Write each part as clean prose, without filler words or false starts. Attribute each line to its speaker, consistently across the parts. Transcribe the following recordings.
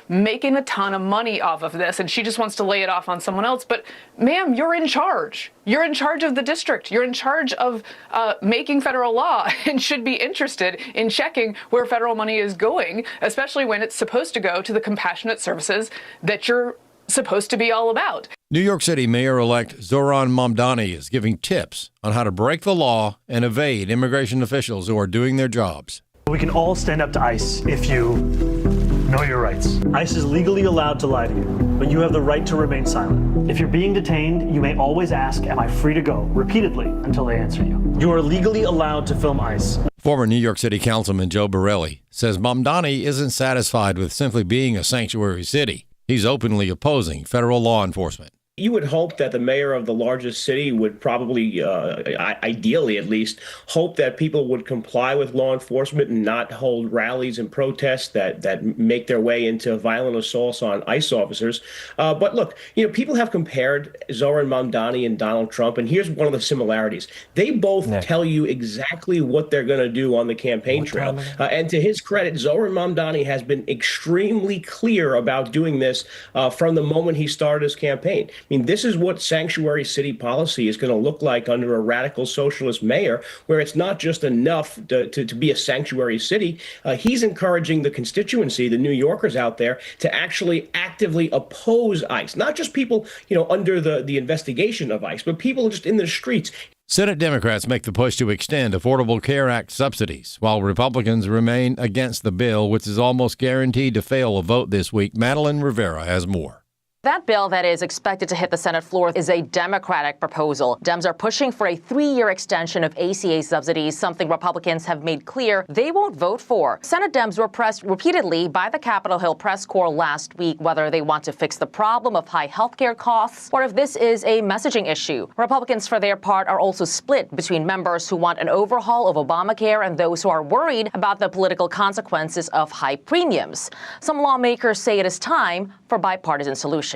Speaker 1: making a ton of money off of this, and she just wants to lay it off on someone else. But ma'am, you're in charge. You're in charge of the district. You're in charge of making federal law and should be interested in checking where federal money is going, especially when it's supposed to go to the compassionate services that you're supposed to be all about.
Speaker 2: New York City Mayor-elect Zohran Mamdani is giving tips on how to break the law and evade immigration officials who are doing their jobs.
Speaker 3: We can all stand up to ICE if you know your rights. ICE is legally allowed to lie to you, but you have the right to remain silent. If you're being detained, you may always ask, "Am I free to go?" repeatedly until they answer you. You are legally allowed to film ICE.
Speaker 2: Former New York City Councilman Joe Borelli says Mamdani isn't satisfied with simply being a sanctuary city. He's openly opposing federal law enforcement.
Speaker 4: You would hope that the mayor of the largest city would probably, ideally at least, hope that people would comply with law enforcement and not hold rallies and protests that make their way into violent assaults on ICE officers. But look, people have compared Zohran Mamdani and Donald Trump, and here's one of the similarities. They both tell you exactly what they're going to do on the campaign trail. And to his credit, Zohran Mamdani has been extremely clear about doing this from the moment he started his campaign. I mean, this is what sanctuary city policy is going to look like under a radical socialist mayor, where it's not just enough to be a sanctuary city. He's encouraging the constituency, the New Yorkers out there, to actually actively oppose ICE, not just people, under the investigation of ICE, but people just in the streets.
Speaker 2: Senate Democrats make the push to extend Affordable Care Act subsidies, while Republicans remain against the bill, which is almost guaranteed to fail a vote this week. Madeline Rivera has more.
Speaker 5: That bill that is expected to hit the Senate floor is a Democratic proposal. Dems are pushing for a 3-year extension of ACA subsidies, something Republicans have made clear they won't vote for. Senate Dems were pressed repeatedly by the Capitol Hill press corps last week whether they want to fix the problem of high health care costs or if this is a messaging issue. Republicans, for their part, are also split between members who want an overhaul of Obamacare and those who are worried about the political consequences of high premiums. Some lawmakers say it is time for bipartisan solutions.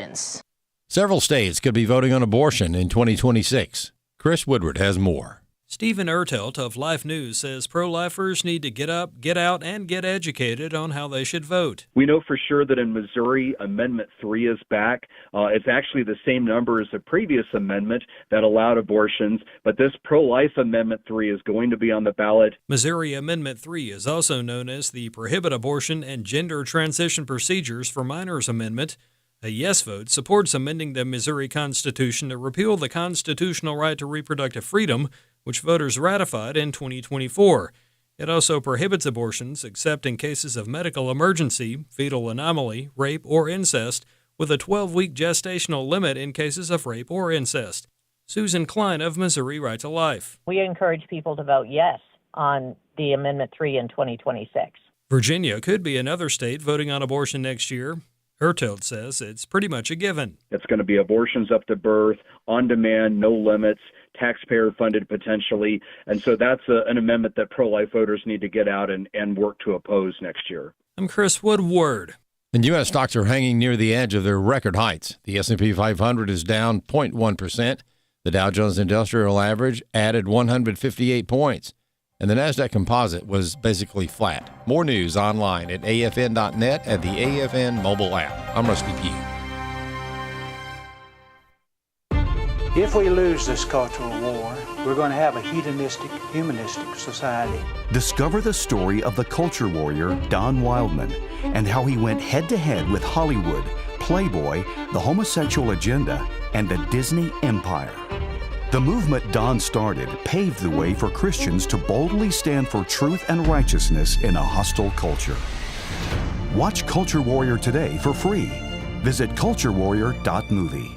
Speaker 2: Several states could be voting on abortion in 2026. Chris Woodward has more.
Speaker 6: Stephen Ertelt of Life News says pro-lifers need to get up, get out, and get educated on how they should vote.
Speaker 7: We know for sure that in Missouri, Amendment 3 is back. It's actually the same number as the previous amendment that allowed abortions, but this pro-life Amendment 3 is going to be on the ballot.
Speaker 6: Missouri Amendment 3 is also known as the Prohibit Abortion and Gender Transition Procedures for Minors Amendment. A yes vote supports amending the Missouri Constitution to repeal the constitutional right to reproductive freedom, which voters ratified in 2024. It also prohibits abortions except in cases of medical emergency, fetal anomaly, rape, or incest, with a 12-week gestational limit in cases of rape or incest. Susan Klein of Missouri Right to Life.
Speaker 8: We encourage people to vote yes on the Amendment 3 in 2026.
Speaker 6: Virginia could be another state voting on abortion next year. Ertelt says it's pretty much a given.
Speaker 7: It's going to be abortions up to birth, on demand, no limits, taxpayer funded potentially. And so that's an amendment that pro-life voters need to get out and work to oppose next year.
Speaker 6: I'm Chris Woodward.
Speaker 2: And U.S. stocks are hanging near the edge of their record heights. The S&P 500 is down 0.1%. The Dow Jones Industrial Average added 158 points. And the NASDAQ Composite was basically flat. More news online at afn.net and the AFN mobile app. I'm Rusty Pugh.
Speaker 9: If we lose this cultural war, we're going to have a hedonistic, humanistic society.
Speaker 10: Discover the story of the culture warrior Don Wildmon and how he went head-to-head with Hollywood, Playboy, the homosexual agenda, and the Disney empire. The movement Don started paved the way for Christians to boldly stand for truth and righteousness in a hostile culture. Watch Culture Warrior today for free. Visit culturewarrior.movie.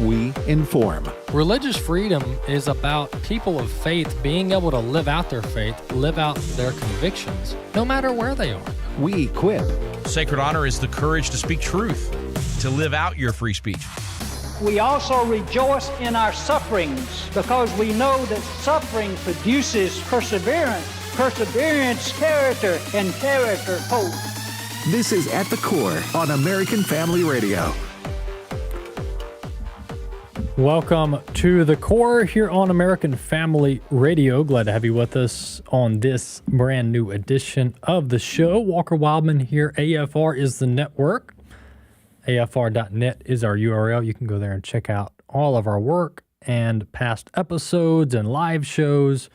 Speaker 11: We inform.
Speaker 12: Religious freedom is about people of faith being able to live out their faith, live out their convictions, no matter where they are.
Speaker 11: We equip.
Speaker 13: Sacred honor is the courage to speak truth, to live out your free speech.
Speaker 14: We also rejoice in our sufferings because we know that suffering produces perseverance, perseverance, character, and character, hope.
Speaker 11: This is At the Core on American Family Radio.
Speaker 12: Welcome to The Core here on American Family Radio. Glad to have you with us on this brand new edition of the show. Walker Wildmon here. AFR is the network. AFR.net is our URL. You can go there and check out all of our work and past episodes and live shows.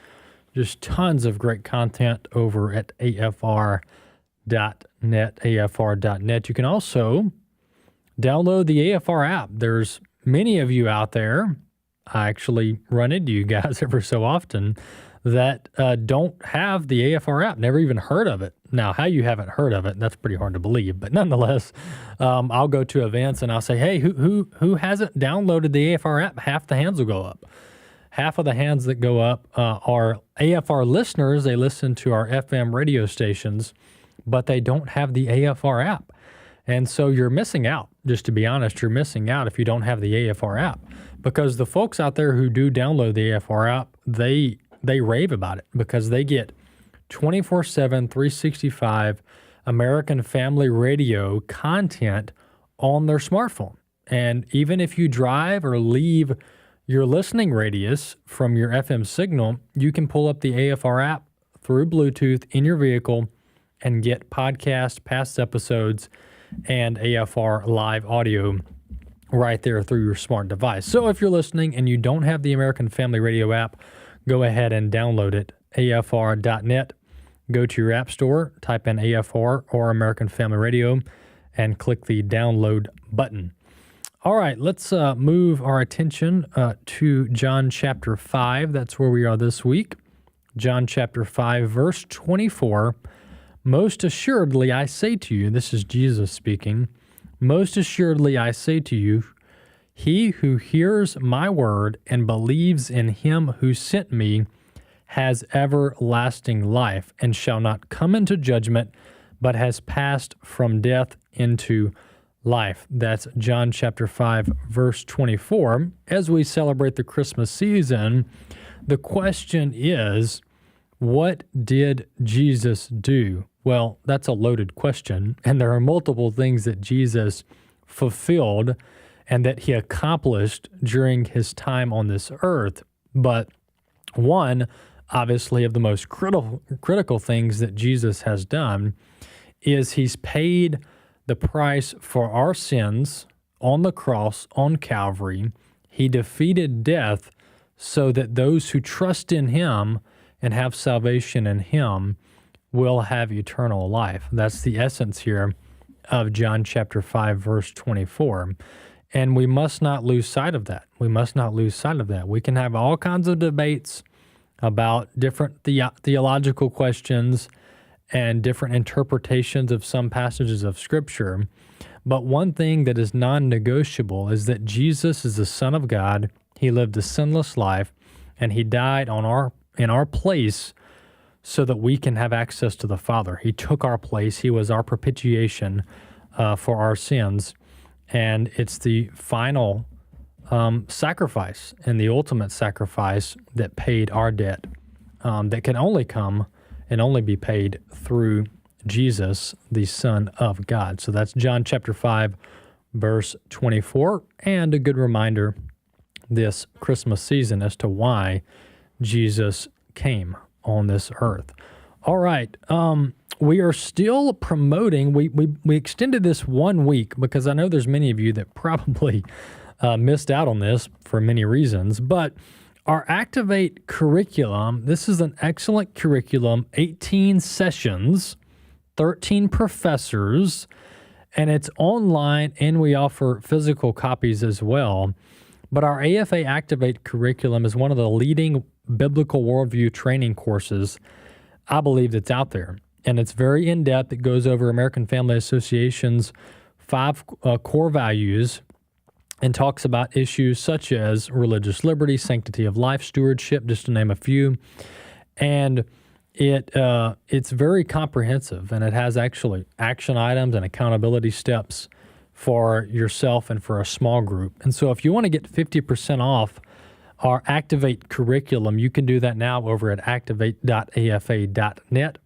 Speaker 12: Just tons of great content over at AFR.net, AFR.net. You can also download the AFR app. There's many of you out there, I actually run into you guys ever so often, that don't have the AFR app, never even heard of it. Now, how you haven't heard of it, that's pretty hard to believe. But nonetheless, I'll go to events and I'll say, hey, who hasn't downloaded the AFR app? Half the hands will go up. Half of the hands that go up are AFR listeners. They listen to our FM radio stations, but they don't have the AFR app. And so you're missing out. Just to be honest, you're missing out if you don't have the AFR app, because the folks out there who do download the AFR app, they rave about it because they get 24/7, 365 American Family Radio content on their smartphone. And even if you drive or leave your listening radius from your FM signal, you can pull up the AFR app through Bluetooth in your vehicle and get podcasts, past episodes, and AFR live audio right there through your smart device. So if you're listening and you don't have the American Family Radio app, go ahead and download it, AFR.net. Go to your app store, type in AFR or American Family Radio, and click the download button. All right, let's move our attention to John chapter 5. That's where we are this week. John chapter 5, verse 24. Most assuredly, I say to you, this is Jesus speaking, most assuredly, I say to you, he who hears my word and believes in him who sent me has everlasting life and shall not come into judgment, but has passed from death into life. That's John chapter 5, verse 24. As we celebrate the Christmas season, the question is, what did Jesus do? Well, that's a loaded question, and there are multiple things that Jesus fulfilled and that he accomplished during his time on this earth. But one, obviously, of the most critical things that Jesus has done is he's paid the price for our sins on the cross on Calvary. He defeated death so that those who trust in him and have salvation in him will have eternal life. That's the essence here of John chapter 5, verse 24. And we must not lose sight of that. We must not lose sight of that. We can have all kinds of debates about different theological questions and different interpretations of some passages of Scripture. But one thing that is non-negotiable is that Jesus is the Son of God. He lived a sinless life, and he died in our place so that we can have access to the Father. He took our place. He was our propitiation for our sins. And it's the final sacrifice and the ultimate sacrifice that paid our debt that can only come and only be paid through Jesus, the Son of God. So that's John chapter 5, verse 24, and a good reminder this Christmas season as to why Jesus came on this earth. All right, we are still promoting. We extended this 1 week because I know there's many of you that probably missed out on this for many reasons, but our Activate curriculum, this is an excellent curriculum, 18 sessions, 13 professors, and it's online, and we offer physical copies as well. But our AFA Activate curriculum is one of the leading biblical worldview training courses I believe that's out there. And it's very in-depth. It goes over American Family Association's 5 core values and talks about issues such as religious liberty, sanctity of life, stewardship, just to name a few. And it's very comprehensive, and it has actually action items and accountability steps for yourself and for a small group. And so if you want to get 50% off our Activate curriculum, you can do that now over at activate.afa.net.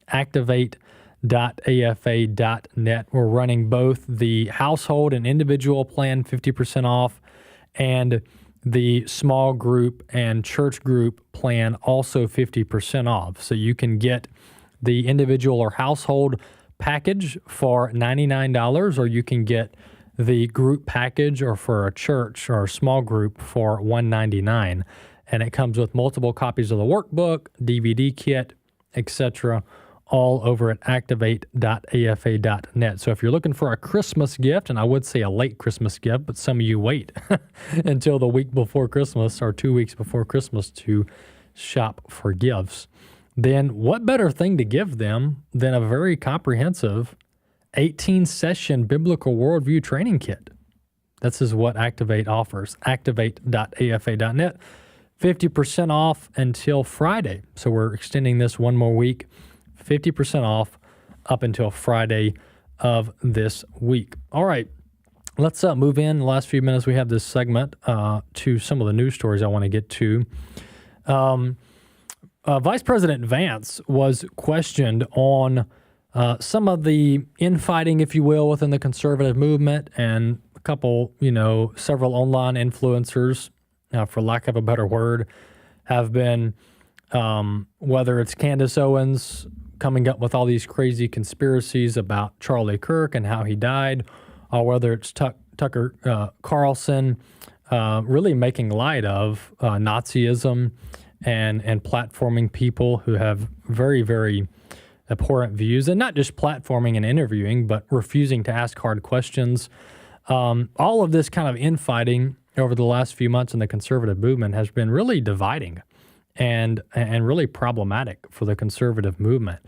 Speaker 12: Activate.afa.net. We're running both the household and individual plan 50% off, and the small group and church group plan also 50% off. So you can get the individual or household package for $99, or you can get the group package or for a church or a small group for $199. And it comes with multiple copies of the workbook, DVD kit, etc., all over at activate.afa.net. So if you're looking for a Christmas gift, and I would say a late Christmas gift, but some of you wait until the week before Christmas or 2 weeks before Christmas to shop for gifts, then what better thing to give them than a very comprehensive 18-session biblical worldview training kit? This is what Activate offers. Activate.afa.net. 50% off until Friday. So we're extending this one more week. 50% off up until Friday of this week. All right, let's move in the last few minutes. We have this segment to some of the news stories I want to get to. Vice President Vance was questioned on some of the infighting, if you will, within the conservative movement, and a couple, several online influencers, for lack of a better word, have been, whether it's Candace Owens coming up with all these crazy conspiracies about Charlie Kirk and how he died, or whether it's Tucker Carlson really making light of Nazism and platforming people who have very, very abhorrent views, and not just platforming and interviewing, but refusing to ask hard questions. All of this kind of infighting over the last few months in the conservative movement has been really dividing and really problematic for the conservative movement.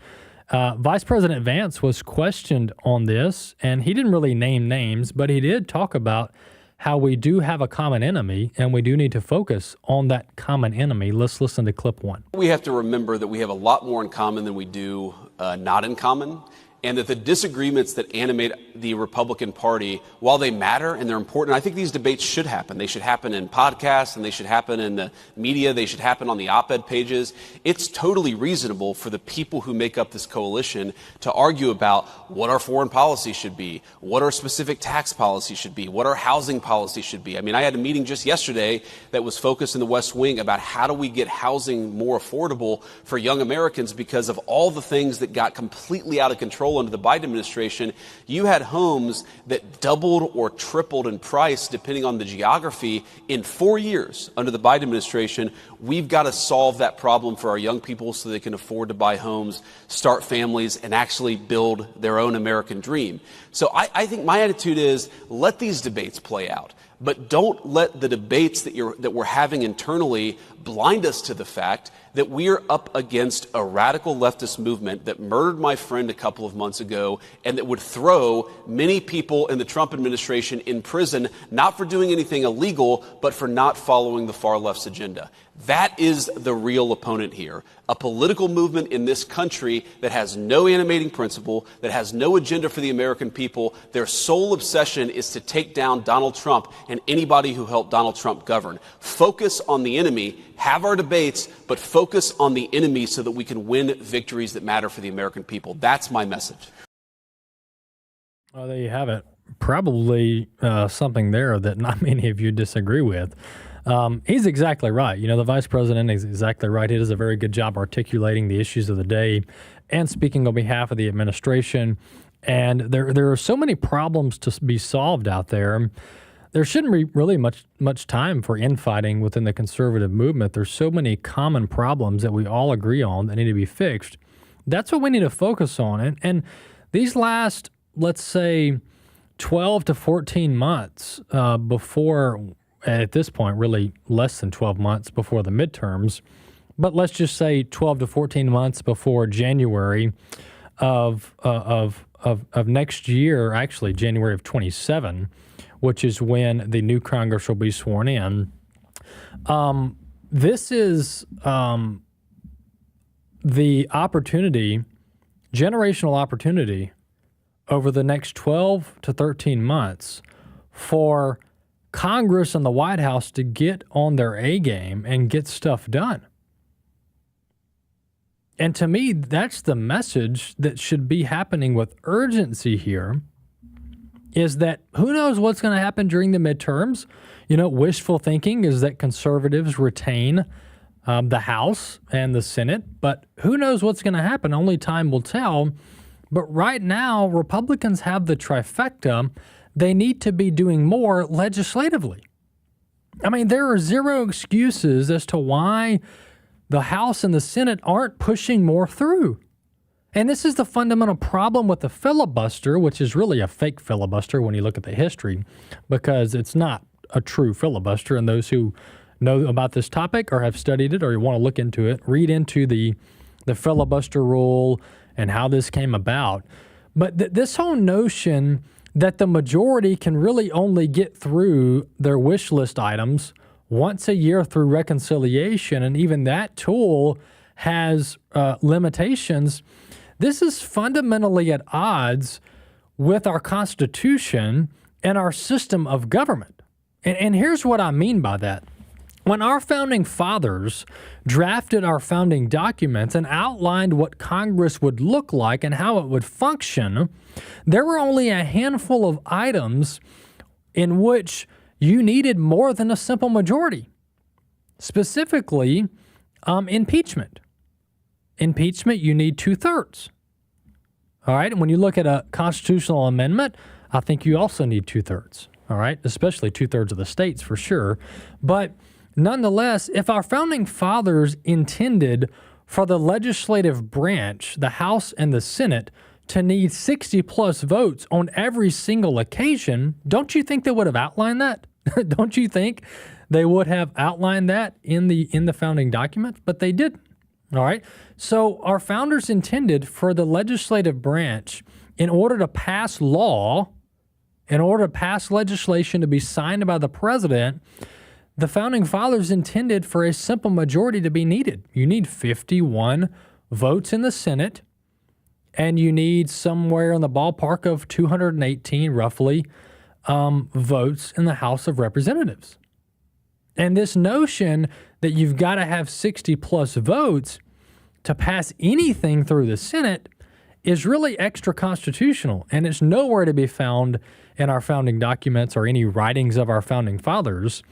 Speaker 12: Vice President Vance was questioned on this, and he didn't really name names, but he did talk about how we do have a common enemy, and we do need to focus on that common enemy. Let's listen to clip one.
Speaker 15: We have to remember that we have a lot more in common than we do not in common, and that the disagreements that animate the Republican Party, while they matter and they're important, I think these debates should happen. They should happen in podcasts, and they should happen in the media. They should happen on the op-ed pages. It's totally reasonable for the people who make up this coalition to argue about what our foreign policy should be, what our specific tax policy should be, what our housing policy should be. I mean, I had a meeting just yesterday that was focused in the West Wing about how do we get housing more affordable for young Americans because of all the things that got completely out of control under the Biden administration. You had homes that doubled or tripled in price depending on the geography in 4 years under the Biden administration. We've got to solve that problem for our young people so they can afford to buy homes, start families, and actually build their own American dream. So I think my attitude is let these debates play out. But don't let the debates that we're having internally blind us to the fact that we are up against a radical leftist movement that murdered my friend a couple of months ago and that would throw many people in the Trump administration in prison, not for doing anything illegal, but for not following the far left's agenda. That is the real opponent here, a political movement in this country that has no animating principle, that has no agenda for the American people. Their sole obsession is to take down Donald Trump and anybody who helped Donald Trump govern. Focus on the enemy, have our debates, but focus on the enemy so that we can win victories that matter for the American people. That's my message.
Speaker 12: Well, there you have it. Probably something there that not many of you disagree with. He's exactly right. The vice president is exactly right. He does a very good job articulating the issues of the day and speaking on behalf of the administration. And there are so many problems to be solved out there. There shouldn't be really much time for infighting within the conservative movement. There's so many common problems that we all agree on that need to be fixed. That's what we need to focus on. And these last, let's say, 12 to 14 months before, at this point, really less than 12 months before the midterms, but let's just say 12 to 14 months before January of next year, actually January of 27, which is when the new Congress will be sworn in. This is the opportunity, generational opportunity, over the next 12 to 13 months for Congress and the White House to get on their A game and get stuff done. And to me, that's the message that should be happening with urgency here, is that who knows what's going to happen during the midterms. Wishful thinking is that conservatives retain the House and the Senate, but who knows what's going to happen? Only time will tell. But right now, Republicans have the trifecta. They need to be doing more legislatively. I mean, there are zero excuses as to why the House and the Senate aren't pushing more through. And this is the fundamental problem with the filibuster, which is really a fake filibuster when you look at the history, because it's not a true filibuster. And those who know about this topic or have studied it or you want to look into it, read into the filibuster rule and how this came about. But this whole notion that the majority can really only get through their wish list items once a year through reconciliation, and even that tool has limitations, this is fundamentally at odds with our Constitution and our system of government. And here's what I mean by that. When our founding fathers drafted our founding documents and outlined what Congress would look like and how it would function, there were only a handful of items in which you needed more than a simple majority. Specifically, impeachment. Impeachment, you need 2/3. All right, and when you look at a constitutional amendment, I think you also need 2/3. All right, especially 2/3 of the states for sure. But nonetheless, if our founding fathers intended for the legislative branch, the House and the Senate, to need 60 plus votes on every single occasion, don't you think they would have outlined that? Don't you think they would have outlined that in the founding documents? But they didn't. All right. So our founders intended for the legislative branch, in order to pass law, in order to pass legislation to be signed by the president, the founding fathers intended for a simple majority to be needed. You need 51 votes in the Senate, and you need somewhere in the ballpark of 218, roughly, votes in the House of Representatives. And this notion that you've got to have 60 plus votes to pass anything through the Senate is really extra constitutional, and it's nowhere to be found in our founding documents or any writings of our founding fathers.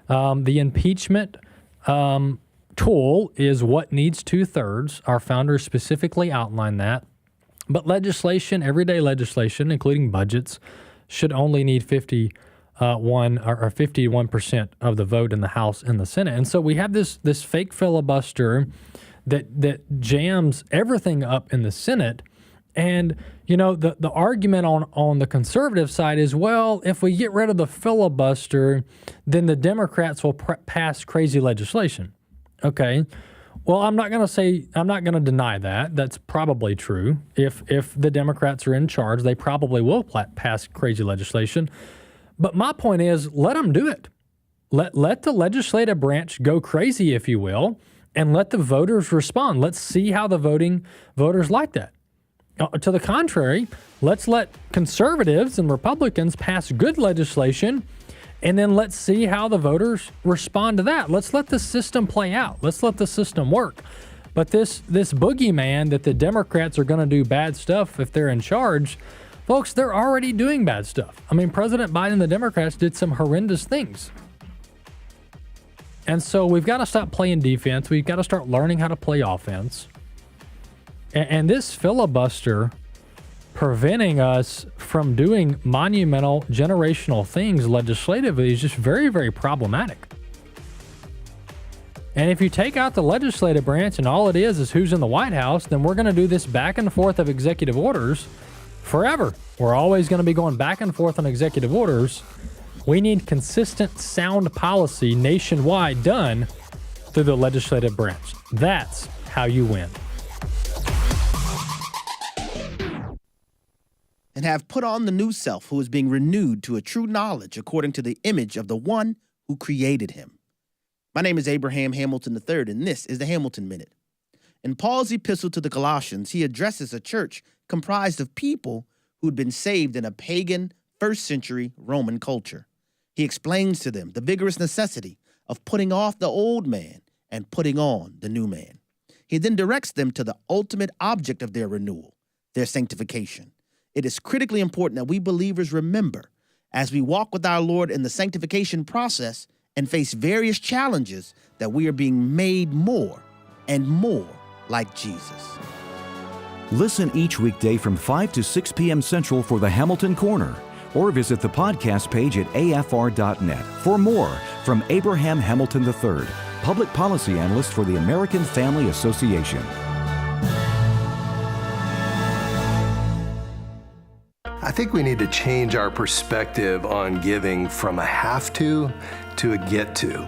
Speaker 12: The impeachment tool is what needs 2/3. Our founders specifically outlined that. But legislation, everyday legislation, including budgets, should only need 51% of the vote in the House and the Senate. And so we have this fake filibuster that jams everything up in the Senate. And, the argument on the conservative side is, well, if we get rid of the filibuster, then the Democrats will pass crazy legislation. Okay. Well, I'm not going to deny that. That's probably true. If the Democrats are in charge, they probably will pass crazy legislation. But my point is, let them do it. Let the legislative branch go crazy, if you will, and let the voters respond. Let's see how the voters like that. To the contrary, let's let conservatives and Republicans pass good legislation, and then let's see how the voters respond to that. Let's let the system play out. Let's let the system work. But this boogeyman that the Democrats are going to do bad stuff if they're in charge, folks, they're already doing bad stuff. I mean, President Biden and the Democrats did some horrendous things. And so we've got to stop playing defense. We've got to start learning how to play offense. And this filibuster preventing us from doing monumental generational things legislatively is just very, very problematic. And if you take out the legislative branch and all it is who's in the White House, then we're going to do this back and forth of executive orders forever. We're always going to be going back and forth on executive orders. We need consistent, sound policy nationwide done through the legislative branch. That's how you win.
Speaker 16: And have put on the new self, who is being renewed to a true knowledge according to the image of the one who created him. My name is Abraham Hamilton III, and this is the Hamilton Minute. In Paul's epistle to the Colossians, he addresses a church comprised of people who'd been saved in a pagan, first-century Roman culture. He explains to them the vigorous necessity of putting off the old man and putting on the new man. He then directs them to the ultimate object of their renewal, their sanctification. It is critically important that we believers remember, as we walk with our Lord in the sanctification process and face various challenges, that we are being made more and more like Jesus.
Speaker 10: Listen each weekday from 5 to 6 p.m. Central for the Hamilton Corner, or visit the podcast page at afr.net for more from Abraham Hamilton III, Public Policy Analyst for the American Family Association.
Speaker 17: I think we need to change our perspective on giving from a have to a get to.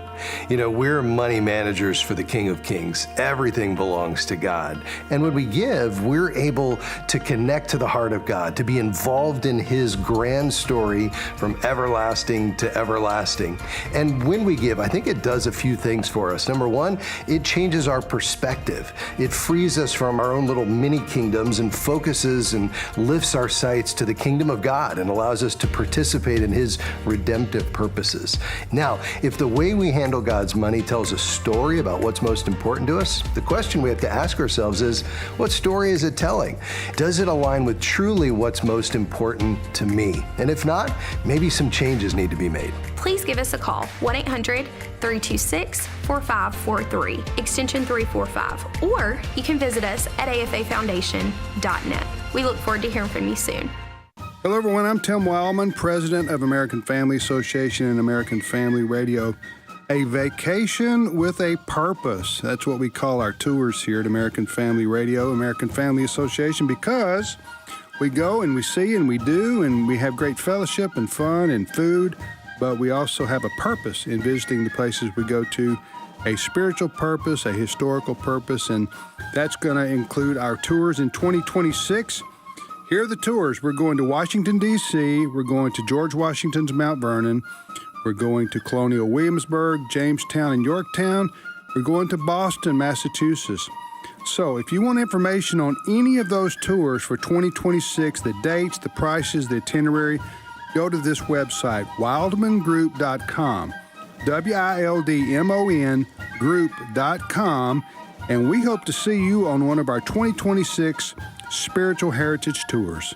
Speaker 17: You know, we're money managers for the King of Kings. Everything belongs to God. And when we give, we're able to connect to the heart of God, to be involved in His grand story from everlasting to everlasting. And when we give, I think it does a few things for us. Number one, it changes our perspective. It frees us from our own little mini kingdoms and focuses and lifts our sights to the kingdom of God and allows us to participate in His redemptive purposes. Now, if the way we handle God's money tells a story about what's most important to us, the question we have to ask ourselves is, what story is it telling? Does it align with truly what's most important to me? And if not, maybe some changes need to be made.
Speaker 18: Please give us a call, 1-800-326-4543, extension 345, or you can visit us at afafoundation.net. We look forward to hearing from you soon.
Speaker 19: Hello, everyone. I'm Tim Wildmon, president of American Family Association and American Family Radio. A vacation with a purpose. That's what we call our tours here at American Family Radio, American Family Association, because we go and we see and we do and we have great fellowship and fun and food, but we also have a purpose in visiting the places we go to, a spiritual purpose, a historical purpose, and that's going to include our tours in 2026. Here are the tours. We're going to Washington, D.C. We're going to George Washington's Mount Vernon. We're going to Colonial Williamsburg, Jamestown, and Yorktown. We're going to Boston, Massachusetts. So if you want information on any of those tours for 2026, the dates, the prices, the itinerary, go to this website, wildmongroup.com, WILDMON group.com, and we hope to see you on one of our 2026 Spiritual Heritage Tours.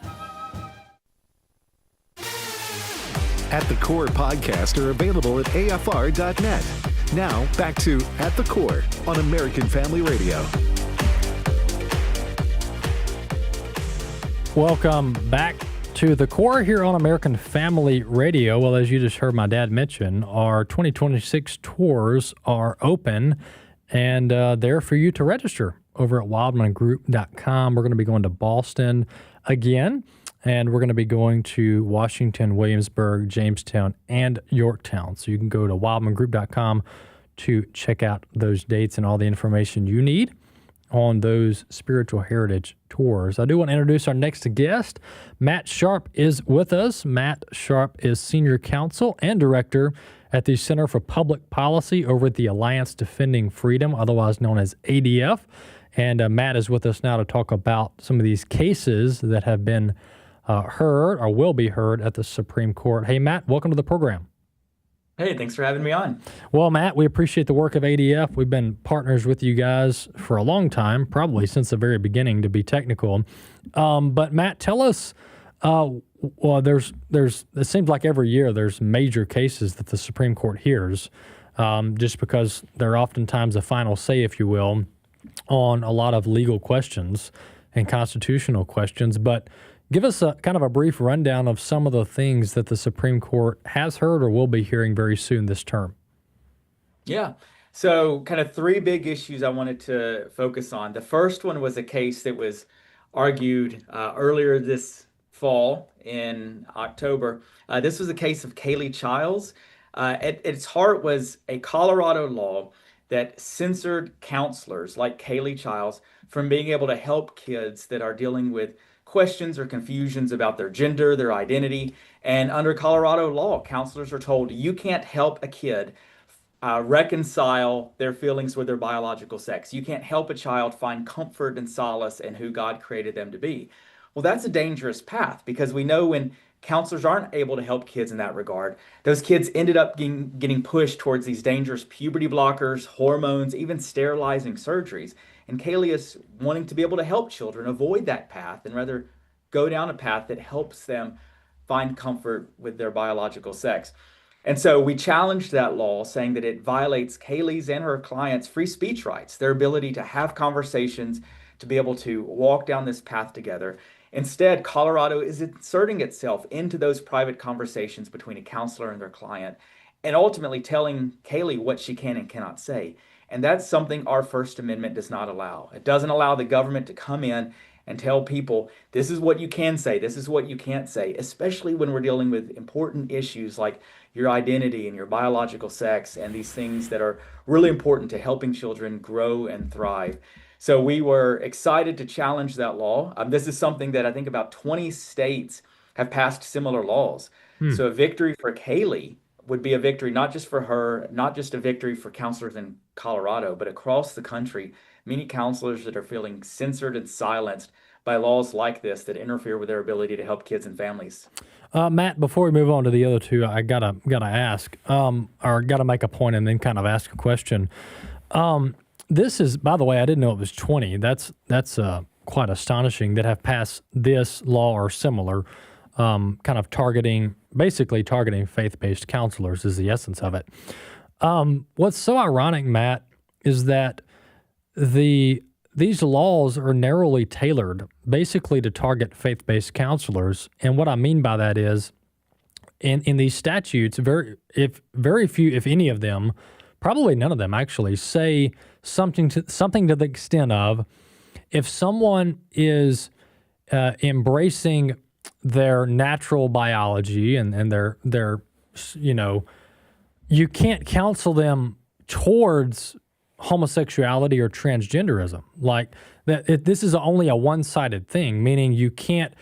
Speaker 11: At the Core podcasts are available at afr.net. Now, back to At the Core on American Family Radio.
Speaker 12: Welcome back to the Core here on American Family Radio. Well, as you just heard my dad mention, our 2026 tours are open and they're for you to register over at wildmongroup.com. We're going to be going to Boston again, and we're going to be going to Washington, Williamsburg, Jamestown, and Yorktown. So you can go to wildmongroup.com to check out those dates and all the information you need on those spiritual heritage tours. I do want to introduce our next guest. Matt Sharp is with us. Matt Sharp is Senior Counsel and Director at the Center for Public Policy over at the Alliance Defending Freedom, otherwise known as ADF. And Matt is with us now to talk about some of these cases that have been heard or will be heard at the Supreme Court. Hey, Matt, welcome to the program.
Speaker 20: Hey, thanks for having me on.
Speaker 12: Well, Matt, we appreciate the work of ADF. We've been partners with you guys for a long time, probably since the very beginning, to be technical. But Matt, tell us, well, there's it seems like every year there's major cases that the Supreme Court hears, just because they're oftentimes a final say, if you will, on a lot of legal questions and constitutional questions. But give us a kind of a brief rundown of some of the things that the Supreme Court has heard or will be hearing very soon this term.
Speaker 20: Yeah. So kind of three big issues I wanted to focus on. The first one was a case that was argued earlier this fall in October. This was a case of Kaylee Childs. At its heart was a Colorado law that censored counselors like Kaylee Childs from being able to help kids that are dealing with questions or confusions about their gender, their identity. And under Colorado law, counselors are told you can't help a kid reconcile their feelings with their biological sex. You can't help a child find comfort and solace in who God created them to be. Well, that's a dangerous path, because we know when counselors aren't able to help kids in that regard, those kids ended up getting pushed towards these dangerous puberty blockers, hormones, even sterilizing surgeries. And Kaylee is wanting to be able to help children avoid that path and rather go down a path that helps them find comfort with their biological sex. And so we challenged that law, saying that it violates Kaylee's and her clients' free speech rights, their ability to have conversations, to be able to walk down this path together. Instead, Colorado is inserting itself into those private conversations between a counselor and their client, and ultimately telling Kaylee what she can and cannot say. And that's something our First Amendment does not allow. It doesn't allow the government to come in and tell people, this is what you can say, this is what you can't say, especially when we're dealing with important issues like your identity and your biological sex and these things that are really important to helping children grow and thrive. So we were excited to challenge that law. This is something that I think about 20 states have passed similar laws. So a victory for Kaylee would be a victory not just for her, not just a victory for counselors in Colorado, but across the country, many counselors that are feeling censored and silenced by laws like this that interfere with their ability to help kids and families.
Speaker 12: Matt, before we move on to the other two, I gotta ask, or gotta make a point and then kind of ask a question. This is, by the way, I didn't know it was 20. That's quite astonishing that have passed this law or similar, kind of basically targeting faith-based counselors is the essence of it. What's so ironic, Matt, is that these laws are narrowly tailored basically to target faith-based counselors. And what I mean by that is in these statutes, very few, if any of them, probably none of them actually, say something to the extent of, if someone is embracing their natural biology and their you can't counsel them towards homosexuality or transgenderism. Like that, this is only a one-sided thing, meaning you can't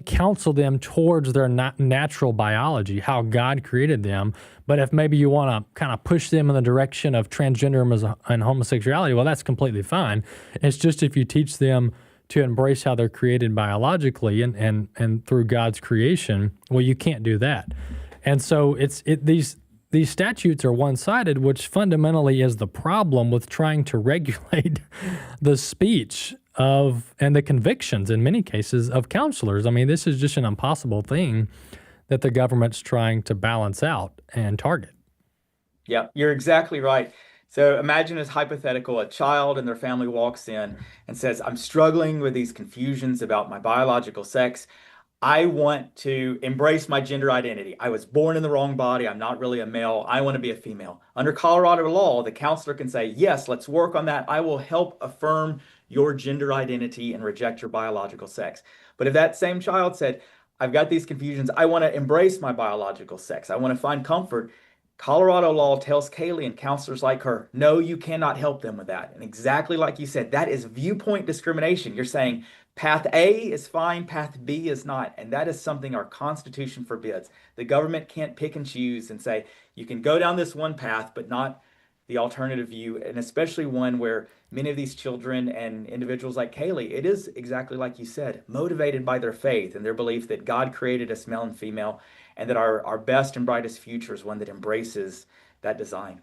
Speaker 12: counsel them towards their natural biology, how God created them. But if maybe you want to kind of push them in the direction of transgenderism and homosexuality, well, that's completely fine. It's just if you teach them to embrace how they're created biologically and through God's creation, well, you can't do that. And so these statutes are one-sided, which fundamentally is the problem with trying to regulate the speech and the convictions, in many cases, of counselors. I mean, this is just an impossible thing that the government's trying to balance out and target.
Speaker 20: Yeah, you're exactly right. So imagine this hypothetical, a child and their family walks in and says, I'm struggling with these confusions about my biological sex. I want to embrace my gender identity. I was born in the wrong body. I'm not really a male. I want to be a female. Under Colorado law, the counselor can say, yes, let's work on that. I will help affirm your gender identity and reject your biological sex. But if that same child said, I've got these confusions, I want to embrace my biological sex, I want to find comfort, Colorado law tells Kaylee and counselors like her, no, you cannot help them with that. And exactly like you said, that is viewpoint discrimination. You're saying path A is fine, path B is not. And that is something our Constitution forbids. The government can't pick and choose and say, you can go down this one path, but not the alternative view. And especially one where many of these children and individuals like Kaylee, it is exactly like you said, motivated by their faith and their belief that God created us male and female, and that our best and brightest future is one that embraces that design.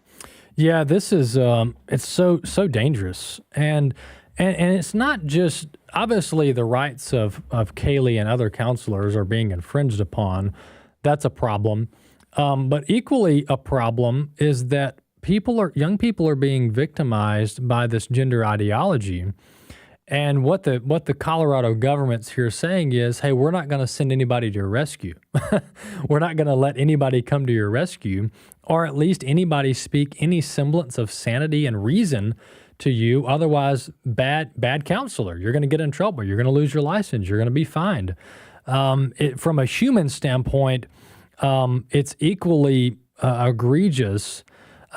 Speaker 12: Yeah, this is it's so dangerous, and it's not just obviously the rights of Kaylee and other counselors are being infringed upon. That's a problem, but equally a problem is that young people are being victimized by this gender ideology. And what the Colorado government's here saying is, hey, we're not going to send anybody to your rescue. We're not going to let anybody come to your rescue, or at least anybody speak any semblance of sanity and reason to you. Otherwise, bad counselor. You're going to get in trouble. You're going to lose your license. You're going to be fined. From a human standpoint, it's equally egregious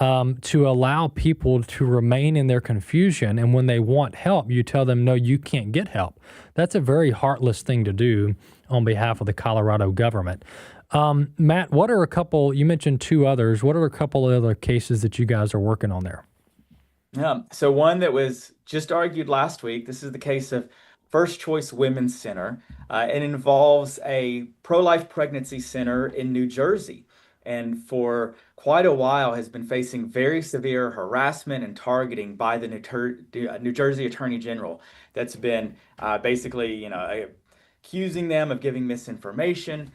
Speaker 12: to allow people to remain in their confusion. And when they want help, you tell them, no, you can't get help. That's a very heartless thing to do on behalf of the Colorado government. Matt, what are you mentioned two others. What are a couple of other cases that you guys are working on there?
Speaker 20: So one that was just argued last week, this is the case of First Choice Women's Center. It involves a pro-life pregnancy center in New Jersey, and for quite a while has been facing very severe harassment and targeting by the New Jersey Attorney General. That's been basically, accusing them of giving misinformation,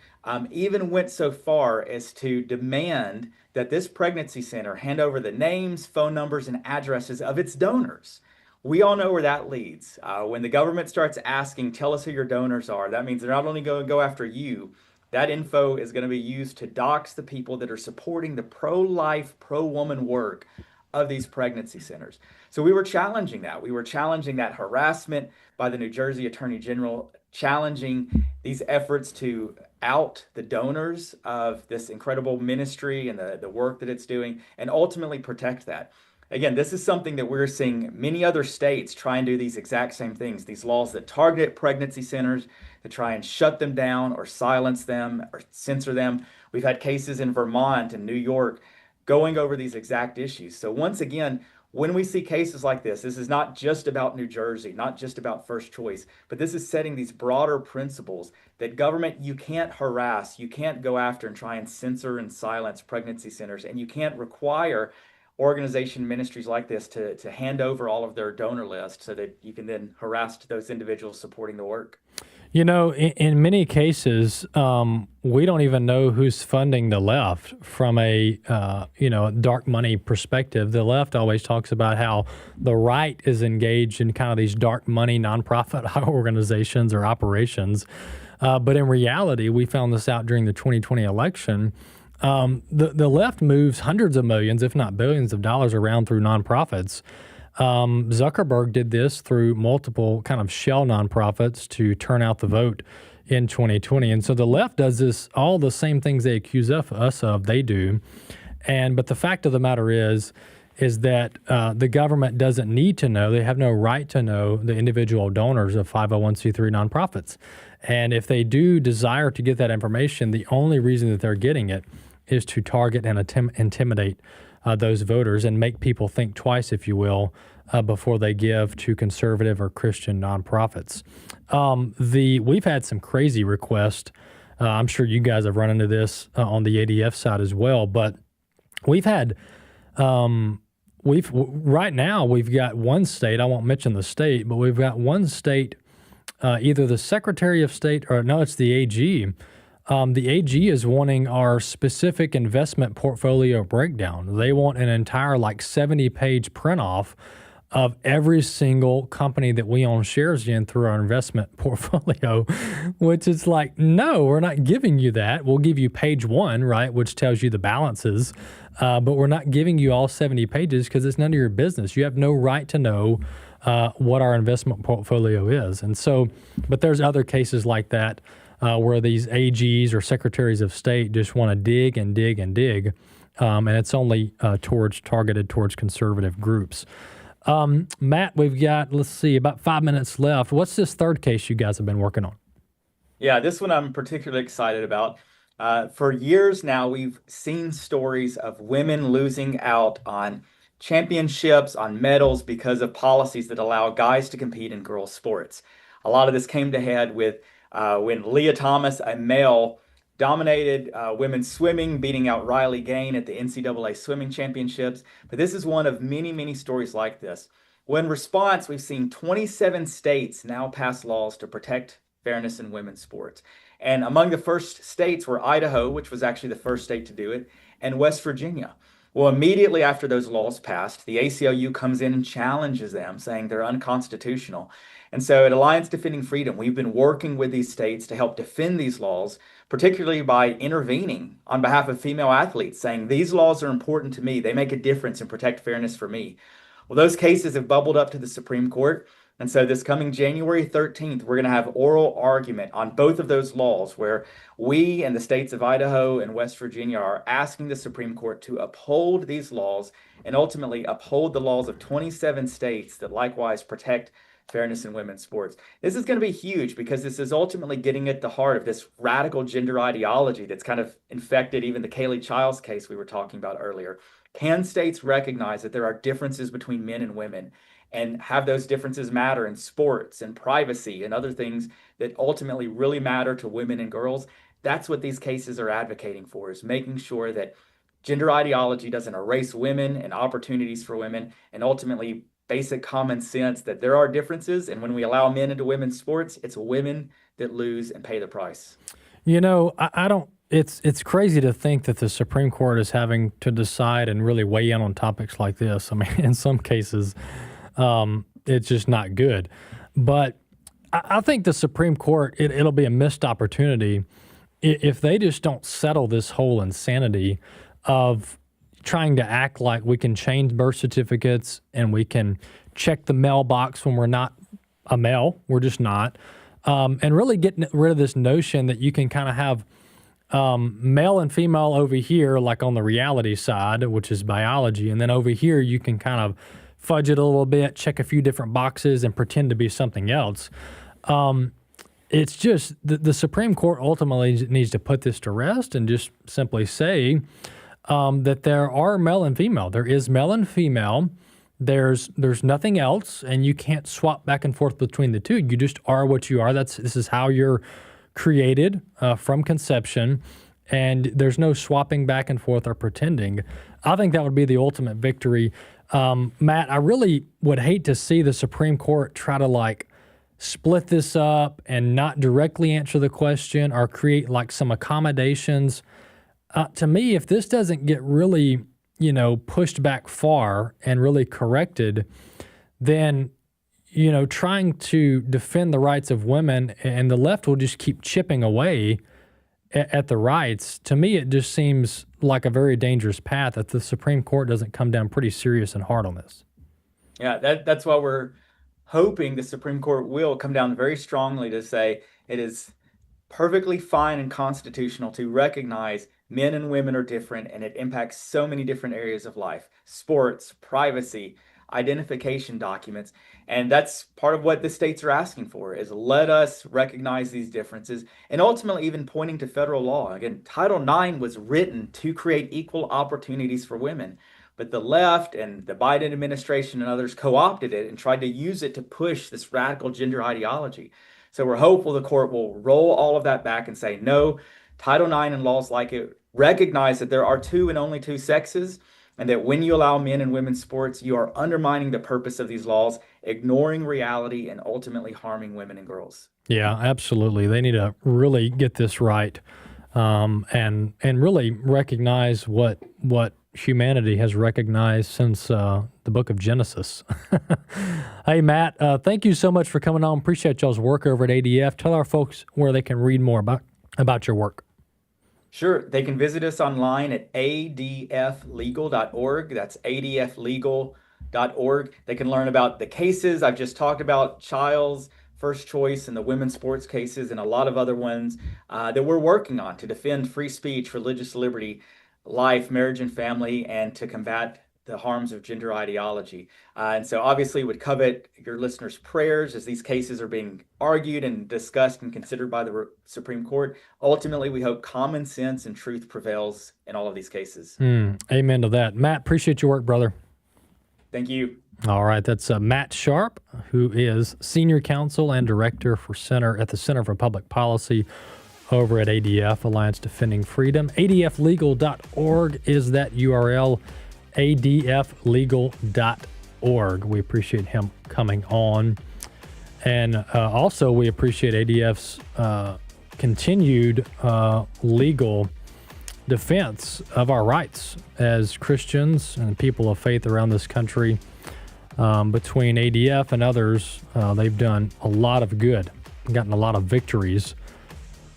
Speaker 20: even went so far as to demand that this pregnancy center hand over the names, phone numbers, and addresses of its donors. We all know where that leads. When the government starts asking, tell us who your donors are, that means they're not only going to go after you, that info is going to be used to dox the people that are supporting the pro-life, pro-woman work of these pregnancy centers. So we were challenging that. We were challenging that harassment by the New Jersey Attorney General, challenging these efforts to out the donors of this incredible ministry and the work that it's doing, and ultimately protect that. Again, this is something that we're seeing many other states try and do these exact same things, these laws that target pregnancy centers, to try and shut them down or silence them or censor them. We've had cases in Vermont and New York going over these exact issues. So once again, when we see cases like this is not just about New Jersey, not just about First Choice, but this is setting these broader principles that government, you can't harass, you can't go after and try and censor and silence pregnancy centers, and you can't require organization ministries like this to hand over all of their donor list so that you can then harass those individuals supporting the work.
Speaker 12: You know, in many cases, we don't even know who's funding the left from a, dark money perspective. The left always talks about how the right is engaged in kind of these dark money nonprofit organizations or operations. But in reality, we found this out during the 2020 election. The left moves hundreds of millions, if not billions of dollars around through nonprofits. Zuckerberg did this through multiple kind of shell nonprofits to turn out the vote in 2020. And so the left does this, all the same things they accuse us of, they do. But the fact of the matter is that the government doesn't need to know, they have no right to know the individual donors of 501c3 nonprofits. And if they do desire to get that information, the only reason that they're getting it is to target and intimidate those voters and make people think twice, if you will, before they give to conservative or Christian nonprofits. We've had some crazy requests. I'm sure you guys have run into this on the ADF side as well, but we've had right now we've got one state, I won't mention the state, but we've got one state, either the Secretary of State or no, it's the AG. The AG is wanting our specific investment portfolio breakdown. They want an entire 70-page print off of every single company that we own shares in through our investment portfolio, which is no, we're not giving you that. We'll give you page 1, right, which tells you the balances, but we're not giving you all 70 pages because it's none of your business. You have no right to know what our investment portfolio is. And so, but there's other cases like that where these AGs or secretaries of state just want to dig and dig and dig, and it's only targeted towards conservative groups. Matt, we've got, let's see, about 5 minutes left. What's this third case you guys have been working on?
Speaker 20: Yeah, this one I'm particularly excited about. For years now, we've seen stories of women losing out on championships, on medals because of policies that allow guys to compete in girls' sports. A lot of this came to head with when Leah Thomas, a male, dominated women's swimming, beating out Riley Gain at the NCAA swimming championships. But this is one of many, many stories like this. Well, in response, we've seen 27 states now pass laws to protect fairness in women's sports. And among the first states were Idaho, which was actually the first state to do it, and West Virginia. Well, immediately after those laws passed, the ACLU comes in and challenges them, saying they're unconstitutional. And so at Alliance Defending Freedom, we've been working with these states to help defend these laws, particularly by intervening on behalf of female athletes, saying these laws are important to me. They make a difference and protect fairness for me. Well, those cases have bubbled up to the Supreme Court. And so this coming January 13th, we're going to have oral argument on both of those laws, where we and the states of Idaho and West Virginia are asking the Supreme Court to uphold these laws and ultimately uphold the laws of 27 states that likewise protect fairness in women's sports. This is going to be huge because this is ultimately getting at the heart of this radical gender ideology that's kind of infected even the Kaylee Childs case we were talking about earlier. Can states recognize that there are differences between men and women and have those differences matter in sports and privacy and other things that ultimately really matter to women and girls? That's what these cases are advocating for, is making sure that gender ideology doesn't erase women and opportunities for women, and ultimately basic common sense that there are differences. And when we allow men into women's sports, it's women that lose and pay the price.
Speaker 12: You know, I don't. It's crazy to think that the Supreme Court is having to decide and really weigh in on topics like this. I mean, in some cases, it's just not good. But I think the Supreme Court, it'll be a missed opportunity if they just don't settle this whole insanity of trying to act like we can change birth certificates and we can check the mailbox when we're not a male. We're just not. And really getting rid of this notion that you can kind of have male and female over here, like on the reality side, which is biology. And then over here, you can kind of fudge it a little bit, check a few different boxes, and pretend to be something else. It's just the Supreme Court ultimately needs to put this to rest and just simply say that there are male and female. There is male and female. There's nothing else, and you can't swap back and forth between the two. You just are what you are. This is how you're created from conception, and there's no swapping back and forth or pretending. I think that would be the ultimate victory. Matt, I really would hate to see the Supreme Court try to split this up and not directly answer the question or create some accommodations. To me, if this doesn't get really, pushed back far and really corrected, then trying to defend the rights of women and the left will just keep chipping away at the rights. To me, it just seems like a very dangerous path if the Supreme Court doesn't come down pretty serious and hard on this.
Speaker 20: Yeah, that's why we're hoping the Supreme Court will come down very strongly to say it is perfectly fine and constitutional to recognize men and women are different, and it impacts so many different areas of life: sports, privacy, identification documents. And that's part of what the states are asking for, is let us recognize these differences, and ultimately even pointing to federal law. Again, Title IX was written to create equal opportunities for women, but the left and the Biden administration and others co-opted it and tried to use it to push this radical gender ideology. So we're hopeful the court will roll all of that back and say, no, Title IX and laws like it recognize that there are two and only two sexes, and that when you allow men and women's sports, you are undermining the purpose of these laws, ignoring reality, and ultimately harming women and girls.
Speaker 12: Yeah, absolutely. They need to really get this right, and really recognize what humanity has recognized since the book of Genesis. Hey, Matt, thank you so much for coming on. Appreciate y'all's work over at ADF. Tell our folks where they can read more about your work.
Speaker 20: Sure. They can visit us online at adflegal.org. That's adflegal.org. They can learn about the cases I've just talked about, Child's, First Choice, and the women's sports cases, and a lot of other ones that we're working on to defend free speech, religious liberty, life, marriage, and family, and to combat the harms of gender ideology. And so obviously would covet your listeners' prayers as these cases are being argued and discussed and considered by the Supreme Court. Ultimately, we hope common sense and truth prevails in all of these cases.
Speaker 12: Amen to that. Matt, appreciate your work, brother.
Speaker 20: Thank you.
Speaker 12: All right, that's Matt Sharp, who is Senior Counsel and Director for at the Center for Public Policy over at ADF, Alliance Defending Freedom. adflegal.org is that URL, adflegal.org. We appreciate him coming on. And also we appreciate ADF's continued legal defense of our rights as Christians and people of faith around this country. Between ADF and others, they've done a lot of good, gotten a lot of victories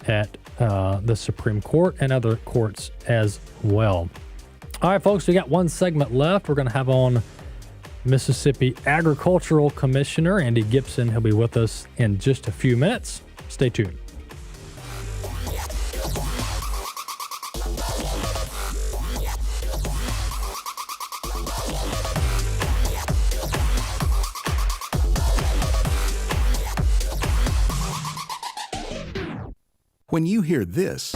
Speaker 12: at the Supreme Court and other courts as well. All right, folks, we got one segment left. We're going to have on Mississippi Agricultural Commissioner Andy Gibson. He'll be with us in just a few minutes. Stay tuned.
Speaker 11: When you hear this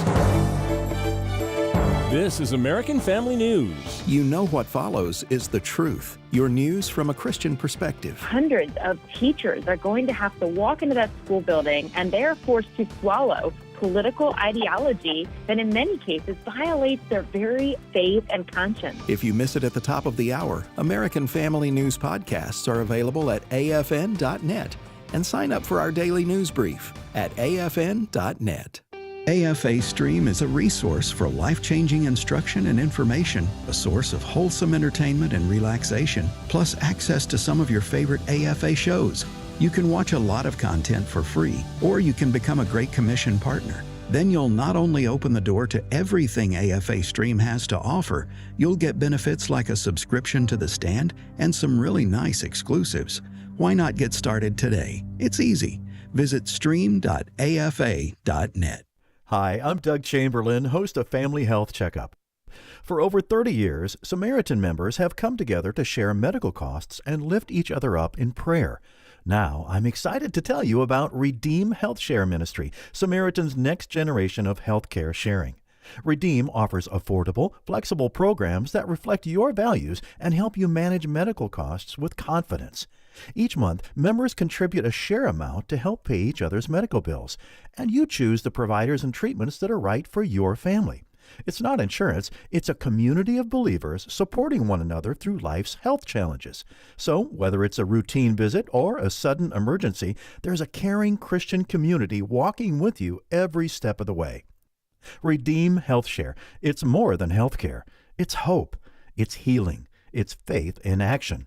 Speaker 11: is American Family News. You know what follows is the truth. Your news from a Christian perspective.
Speaker 21: Hundreds of teachers are going to have to walk into that school building, and they are forced to swallow political ideology that in many cases violates their very faith and conscience.
Speaker 11: If you miss it at the top of the hour, American Family News podcasts are available at afn.net.
Speaker 1: and sign up for our daily news brief at afn.net. AFA Stream is a resource for life-changing instruction and information, a source of wholesome entertainment and relaxation, plus access to some of your favorite AFA shows. You can watch a lot of content for free, or you can become a Great Commission partner. Then you'll not only open the door to everything AFA Stream has to offer, you'll get benefits like a subscription to The Stand and some really nice exclusives. Why not get started today? It's easy. Visit stream.afa.net.
Speaker 22: Hi, I'm Doug Chamberlain, host of Family Health Checkup. For over 30 years, Samaritan members have come together to share medical costs and lift each other up in prayer. Now, I'm excited to tell you about Redeem Health Share Ministry, Samaritan's next generation of healthcare sharing. Redeem offers affordable, flexible programs that reflect your values and help you manage medical costs with confidence. Each month, members contribute a share amount to help pay each other's medical bills, and you choose the providers and treatments that are right for your family. It's not insurance, it's a community of believers supporting one another through life's health challenges. So, whether it's a routine visit or a sudden emergency, there's a caring Christian community walking with you every step of the way. Redeem Health Share. It's more than healthcare. It's hope. It's healing. It's faith in action.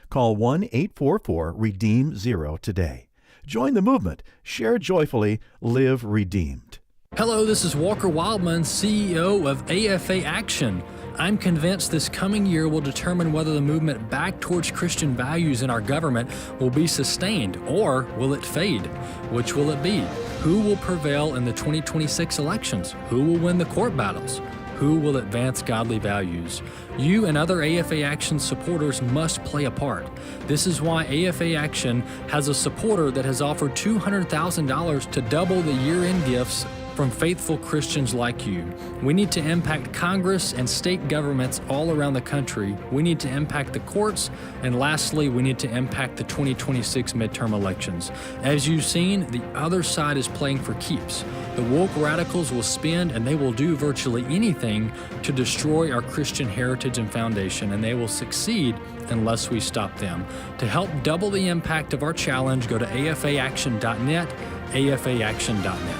Speaker 22: Call 1-844-REDEEM-0 today. Join the movement. Share joyfully. Live redeemed.
Speaker 12: Hello, this is Walker Wildmon, CEO of AFA Action. I'm convinced this coming year will determine whether the movement back towards Christian values in our government will be sustained or will it fade? Which will it be? Who will prevail in the 2026 elections? Who will win the court battles? Who will advance godly values? You and other AFA Action supporters must play a part. This is why AFA Action has a supporter that has offered $200,000 to double the year-end gifts from faithful Christians like you. We need to impact Congress and state governments all around the country. We need to impact the courts. And lastly, we need to impact the 2026 midterm elections. As you've seen, the other side is playing for keeps. The woke radicals will spend and they will do virtually anything to destroy our Christian heritage and foundation, and they will succeed unless we stop them. To help double the impact of our challenge, go to afaaction.net, afaaction.net.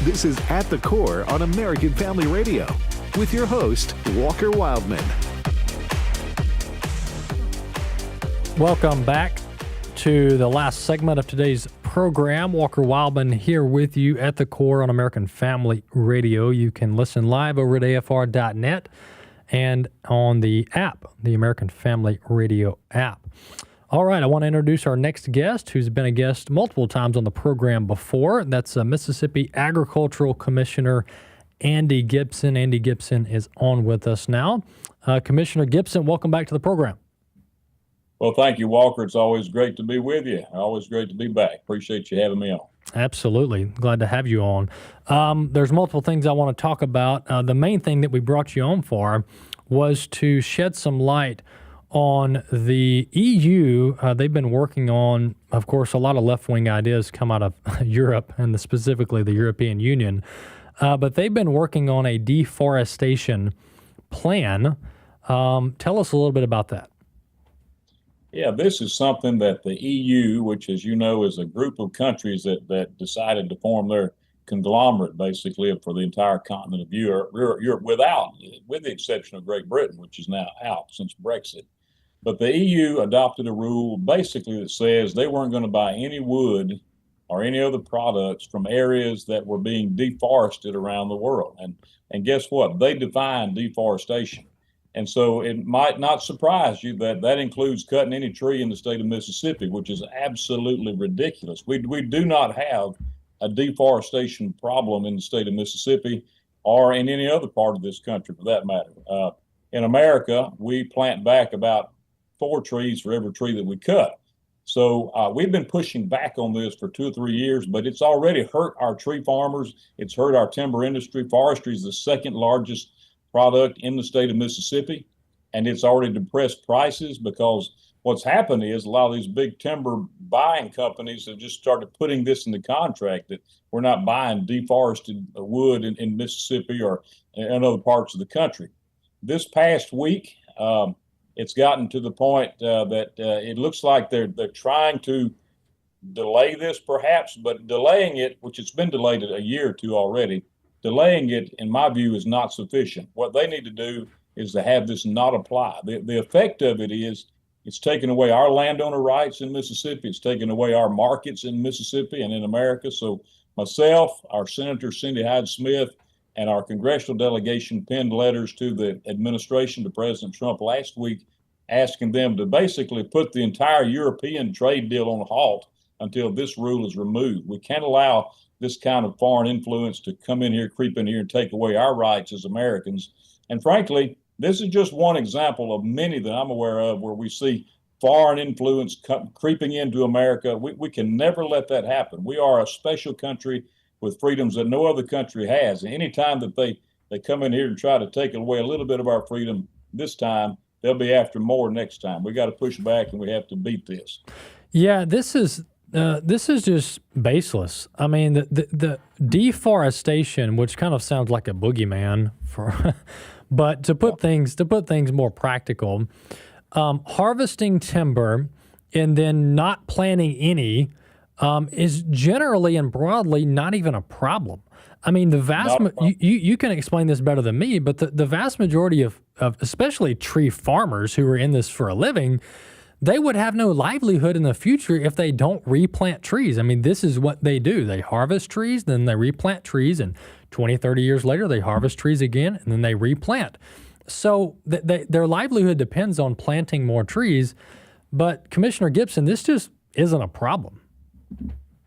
Speaker 11: This is At the Core on American Family Radio with your host, Walker Wildmon.
Speaker 12: Welcome back to the last segment of today's program. Walker Wildmon here with you at the Core on American Family Radio. You can listen live over at afr.net and on the app, the American Family Radio app. All right, I want to introduce our next guest, who's been a guest multiple times on the program before. That's Mississippi Agricultural Commissioner Andy Gibson. Andy Gibson is on with us now. Commissioner Gibson, welcome back to the program.
Speaker 23: Well, thank you, Walker. It's always great to be with you. Always great to be back. Appreciate you having me on.
Speaker 12: Absolutely. Glad to have you on. There's multiple things I want to talk about. The main thing that we brought you on for was to shed some light on the EU. They've been working on, of course, a lot of left-wing ideas come out of Europe and specifically the European Union. But they've been working on a deforestation plan. Tell us a little bit about that.
Speaker 23: Yeah, this is something that the EU, which, as you know, is a group of countries that decided to form their conglomerate, basically, for the entire continent of Europe with the exception of Great Britain, which is now out since Brexit. But the EU adopted a rule basically that says they weren't going to buy any wood or any other products from areas that were being deforested around the world. And guess what? They defined deforestation. And so it might not surprise you that that includes cutting any tree in the state of Mississippi, which is absolutely ridiculous. We do not have a deforestation problem in the state of Mississippi or in any other part of this country, for that matter. In America, we plant back about 4 trees for every tree that we cut. So we've been pushing back on this for 2 or 3 years, but it's already hurt our tree farmers. It's hurt our timber industry. Forestry is the second largest product in the state of Mississippi, and it's already depressed prices because what's happened is a lot of these big timber buying companies have just started putting this in the contract that we're not buying deforested wood in Mississippi or in other parts of the country. This past week, it's gotten to the point that it looks like they're trying to delay this perhaps, but delaying it, which it's been delayed a year or two already, delaying it, in my view, is not sufficient. What they need to do is to have this not apply. The effect of it is it's taken away our landowner rights in Mississippi. It's taken away our markets in Mississippi and in America. So myself, our Senator Cindy Hyde-Smith, and our congressional delegation penned letters to the administration, to President Trump last week, asking them to basically put the entire European trade deal on halt until this rule is removed. We can't allow this kind of foreign influence to come in here, creep in here, and take away our rights as Americans. And frankly, this is just one example of many that I'm aware of where we see foreign influence creeping into America. We can never let that happen. We are a special country with freedoms that no other country has. And anytime that they come in here and try to take away a little bit of our freedom this time, they'll be after more next time. We got to push back, and we have to beat this.
Speaker 12: Yeah, this is just baseless. I mean, the deforestation, which kind of sounds like a boogeyman for, but to put things more practical, harvesting timber and then not planting any is generally and broadly not even a problem. I mean, you can explain this better than me, but the vast majority of especially tree farmers who are in this for a living, they would have no livelihood in the future if they don't replant trees. I mean, this is what they do. They harvest trees, then they replant trees, and 20, 30 years later, they harvest trees again, and then they replant. So their livelihood depends on planting more trees. But Commissioner Gibson, this just isn't a problem.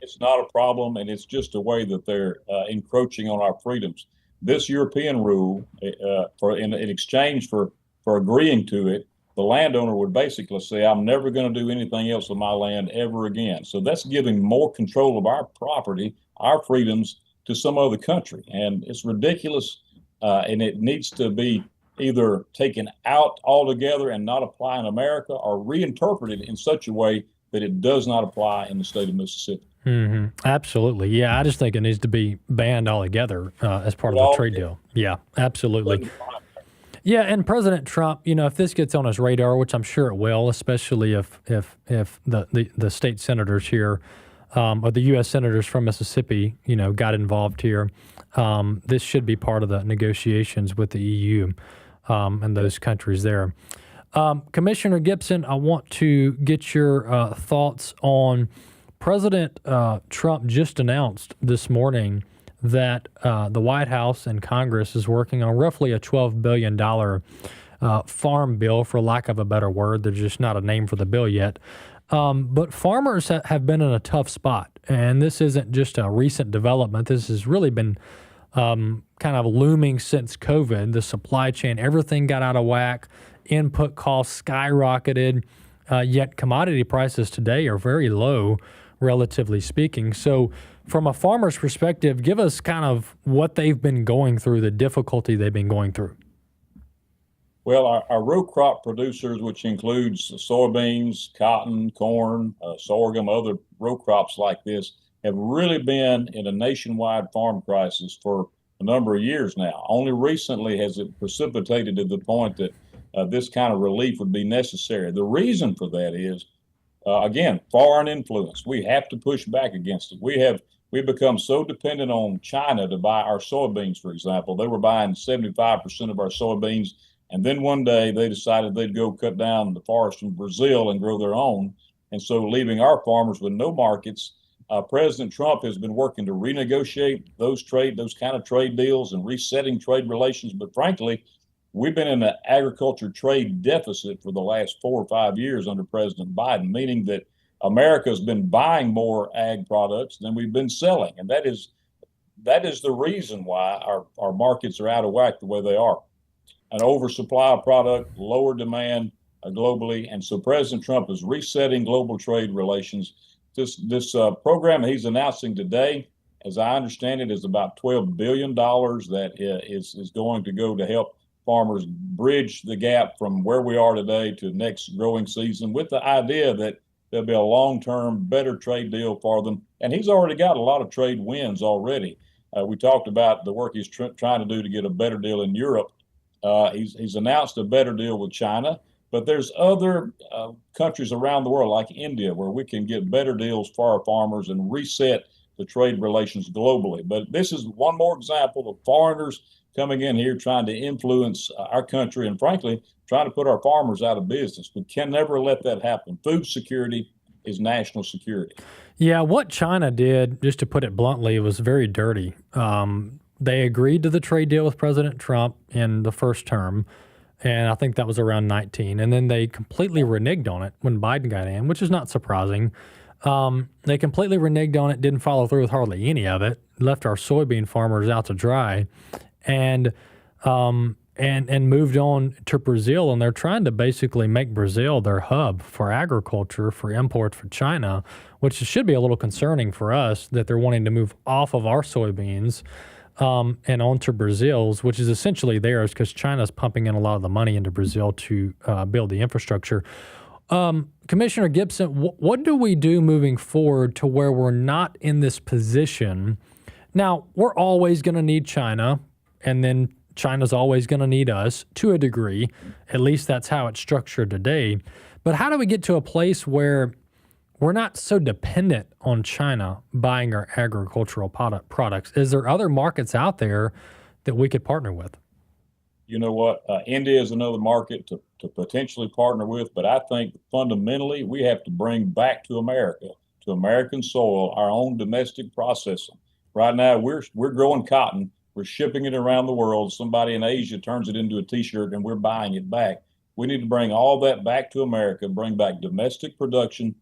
Speaker 23: It's not a problem, and it's just a way that they're encroaching on our freedoms. This European rule, in exchange for agreeing to it, the landowner would basically say, I'm never going to do anything else with my land ever again. So that's giving more control of our property, our freedoms, to some other country. And it's ridiculous, and it needs to be either taken out altogether and not apply in America, or reinterpreted in such a way that it does not apply in the state of Mississippi.
Speaker 12: Mm-hmm. Absolutely. Yeah, I just think it needs to be banned altogether as part of the trade deal. Yeah, absolutely. Yeah, and President Trump, if this gets on his radar, which I'm sure it will, especially if the state senators here, or the U.S. senators from Mississippi, got involved here, this should be part of the negotiations with the EU and those countries there. Commissioner Gibson, I want to get your thoughts on President Trump just announced this morning that the White House and Congress is working on roughly a $12 billion farm bill, for lack of a better word. There's just not a name for the bill yet. But farmers have been in a tough spot, and this isn't just a recent development. This has really been kind of looming since COVID. The supply chain, everything got out of whack. Input costs skyrocketed, yet commodity prices today are very low, relatively speaking. So from a farmer's perspective, give us kind of what they've been going through, the difficulty they've been going through.
Speaker 23: Well, our row crop producers, which includes soybeans, cotton, corn, sorghum, other row crops like this, have really been in a nationwide farm crisis for a number of years now. Only recently has it precipitated to the point that this kind of relief would be necessary. The reason for that is, again, foreign influence. We have to push back against it. We've become so dependent on China to buy our soybeans, for example. They were buying 75% of our soybeans, and then one day they decided they'd go cut down the forest in Brazil and grow their own, and so leaving our farmers with no markets. President Trump has been working to renegotiate those kind of trade deals and resetting trade relations, but frankly, we've been in an agriculture trade deficit for the last 4 or 5 years under President Biden, meaning that America has been buying more ag products than we've been selling. And that is the reason why our markets are out of whack the way they are. An oversupply of product, lower demand globally. And so President Trump is resetting global trade relations. This program he's announcing today, as I understand it, is about $12 billion that is going to go to help farmers bridge the gap from where we are today to next growing season, with the idea that there'll be a long-term, better trade deal for them. And he's already got a lot of trade wins already. We talked about the work he's trying to do to get a better deal in Europe. He's announced a better deal with China. But there's other countries around the world, like India, where we can get better deals for our farmers and reset the trade relations globally. But this is one more example of foreigners coming in here trying to influence our country and, frankly, trying to put our farmers out of business. We can never let that happen. Food security is national security.
Speaker 12: Yeah, what China did, just to put it bluntly, was very dirty. They agreed to the trade deal with President Trump in the first term, and I think that was around 19. And then they completely reneged on it when Biden got in, which is not surprising. They completely reneged on it, didn't follow through with hardly any of it, left our soybean farmers out to dry, and moved on to Brazil. And they're trying to basically make Brazil their hub for agriculture, for imports for China, which should be a little concerning for us that they're wanting to move off of our soybeans and onto Brazil's, which is essentially theirs because China's pumping in a lot of the money into Brazil to build the infrastructure. Commissioner Gibson, what do we do moving forward to where we're not in this position? Now, we're always going to need China, and then China's always going to need us to a degree. At least that's how it's structured today. But how do we get to a place where we're not so dependent on China buying our agricultural products? Is there other markets out there that we could partner with?
Speaker 23: You know what? India is another market to potentially partner with, but I think fundamentally we have to bring back to America, to American soil, our own domestic processing. Right now, we're growing cotton. We're shipping it around the world. Somebody in Asia turns it into a T-shirt, and we're buying it back. We need to bring all that back to America, bring back domestic production,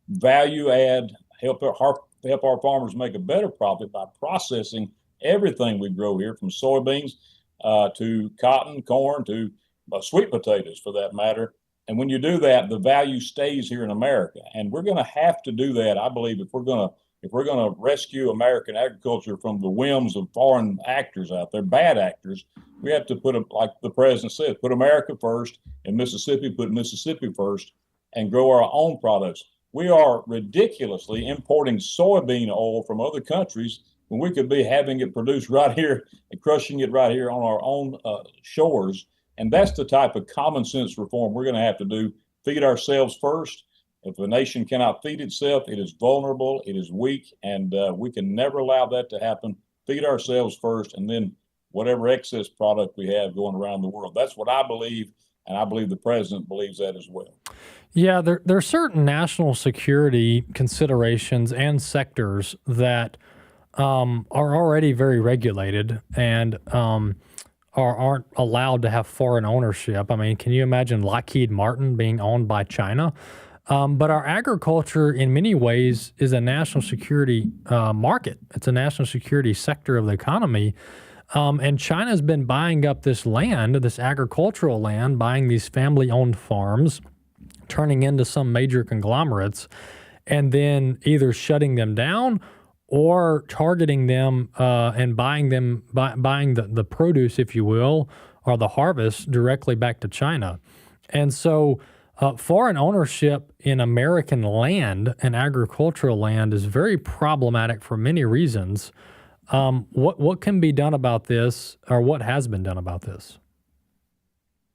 Speaker 23: value add, help our farmers make a better profit by processing everything we grow here, from soybeans to cotton, corn, to sweet potatoes, for that matter. And when you do that, the value stays here in America. And we're going to have to do that, I believe, if we're going to rescue American agriculture from the whims of foreign actors out there, bad actors. We have to put, like the president said, put America first. In Mississippi, put Mississippi first, and grow our own products. We are ridiculously importing soybean oil from other countries when we could be having it produced right here and crushing it right here on our own shores. And that's the type of common sense reform we're going to have to do. Feed ourselves first. If a nation cannot feed itself, it is vulnerable, it is weak, and we can never allow that to happen. Feed ourselves first, and then whatever excess product we have going around the world. That's what I believe, and I believe the president believes that as well.
Speaker 12: Yeah, there are certain national security considerations and sectors that are already very regulated and aren't allowed to have foreign ownership. I mean, can you imagine Lockheed Martin being owned by China? But our agriculture, in many ways, is a national security market. It's a national security sector of the economy. And China's been buying up this land, this agricultural land, buying these family-owned farms, turning into some major conglomerates, and then either shutting them down or targeting them and buying the produce, if you will, or the harvest directly back to China. And so foreign ownership in American land and agricultural land is very problematic for many reasons. What can be done about this, or what has been done about this?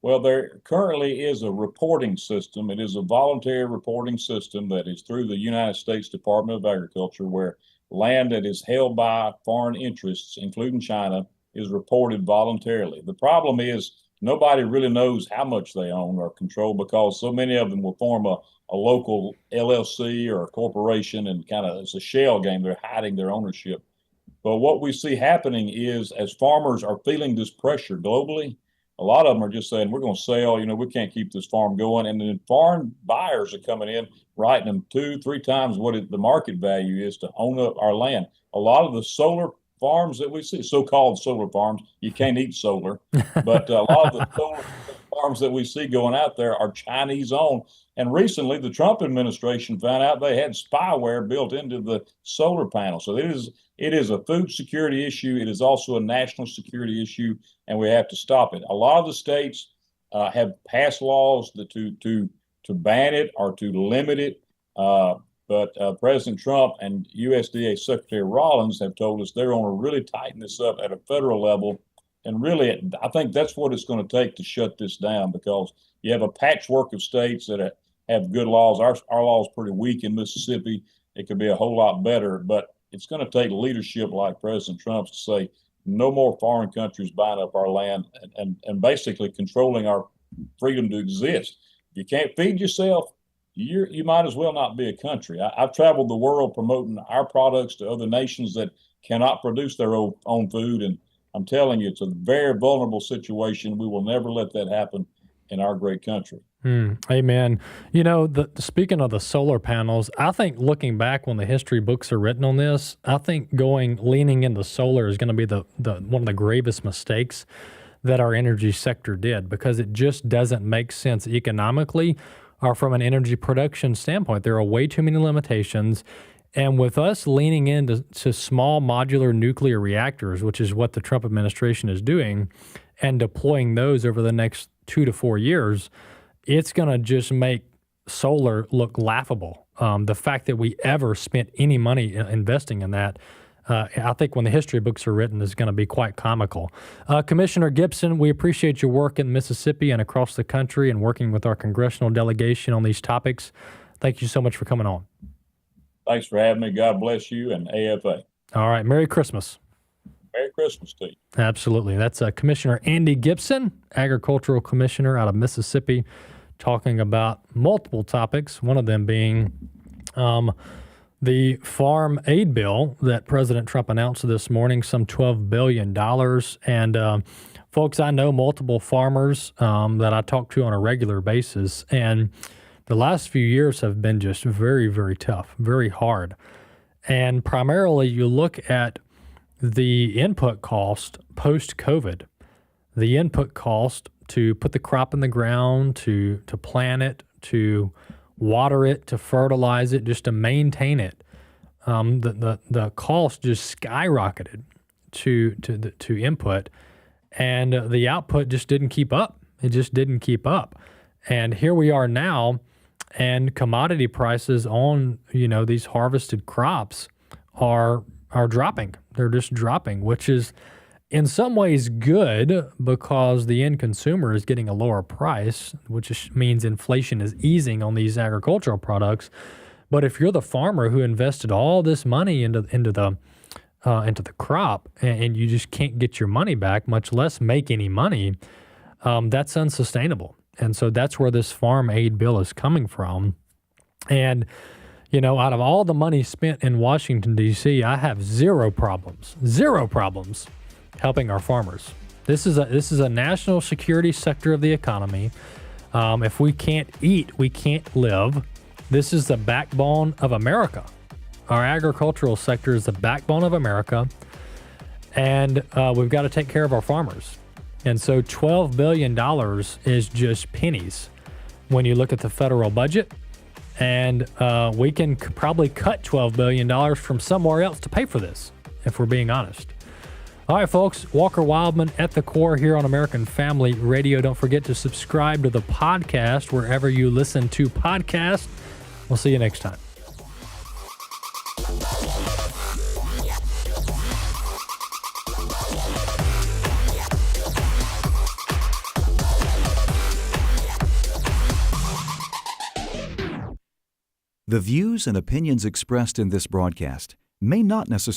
Speaker 23: Well, there currently is a reporting system. It is a voluntary reporting system that is through the United States Department of Agriculture, where land that is held by foreign interests, including China, is reported voluntarily. The problem is nobody really knows how much they own or control, because so many of them will form a local LLC or a corporation, and kind of it's a shell game. They're hiding their ownership. But what we see happening is, as farmers are feeling this pressure globally, a lot of them are just saying, we're going to sell, we can't keep this farm going. And then foreign buyers are coming in, writing them 2-3 times what the market value is to own up our land. A lot of the solar farms that we see, so-called solar farms, you can't eat solar, but a lot of the solar farms that we see going out there are Chinese owned. And recently, the Trump administration found out they had spyware built into the solar panel. So it is a food security issue. It is also a national security issue, and we have to stop it. A lot of the states have passed laws to ban it or to limit it. But President Trump and USDA Secretary Rollins have told us they're going to really tighten this up at a federal level And really, I think that's what it's going to take to shut this down, because you have a patchwork of states that have good laws. Our law is pretty weak in Mississippi. It could be a whole lot better, but it's going to take leadership like President Trump's to say no more foreign countries buying up our land and basically controlling our freedom to exist. If you can't feed yourself, you might as well not be a country. I've traveled the world promoting our products to other nations that cannot produce their own food, and I'm telling you, it's a very vulnerable situation. We will never let that happen in our great country.
Speaker 12: Amen. You know, speaking of the solar panels, I think looking back when the history books are written on this, I think leaning into solar is going to be the one of the gravest mistakes that our energy sector did, because it just doesn't make sense economically or from an energy production standpoint. There are way too many limitations. And with us leaning into small modular nuclear reactors, which is what the Trump administration is doing, and deploying those over the next 2 to 4 years, it's going to just make solar look laughable. The fact that we ever spent any money investing in that, I think when the history books are written, is going to be quite comical. Commissioner Gibson, we appreciate your work in Mississippi and across the country and working with our congressional delegation on these topics. Thank you so much for coming on.
Speaker 23: Thanks for having me. God bless you and AFA.
Speaker 12: All right. Merry Christmas.
Speaker 23: Merry Christmas to you. Absolutely.
Speaker 12: That's Commissioner Andy Gibson, Agricultural Commissioner out of Mississippi, talking about multiple topics, one of them being the farm aid bill that President Trump announced this morning, some $12 billion. And folks, I know multiple farmers that I talk to on a regular basis, and the last few years have been just very, very tough, very hard. And primarily you look at the input cost post-COVID, the input cost to put the crop in the ground, to plant it, to water it, to fertilize it, just to maintain it. The cost just skyrocketed to input, and the output just didn't keep up. It just didn't keep up. And here we are now, and commodity prices on, these harvested crops are dropping. They're just dropping, which is in some ways good because the end consumer is getting a lower price, which means inflation is easing on these agricultural products. But if you're the farmer who invested all this money into the crop and you just can't get your money back, much less make any money, that's unsustainable. And so that's where this farm aid bill is coming from. And, out of all the money spent in Washington, D.C., I have zero problems helping our farmers. This is a national security sector of the economy. If we can't eat, we can't live. This is the backbone of America. Our agricultural sector is the backbone of America, and we've got to take care of our farmers. And so $12 billion is just pennies when you look at the federal budget. And we can probably cut $12 billion from somewhere else to pay for this, if we're being honest. All right, folks, Walker Wildmon at the Core here on American Family Radio. Don't forget to subscribe to the podcast wherever you listen to podcasts. We'll see you next time.
Speaker 3: The views and opinions expressed in this broadcast may not necessarily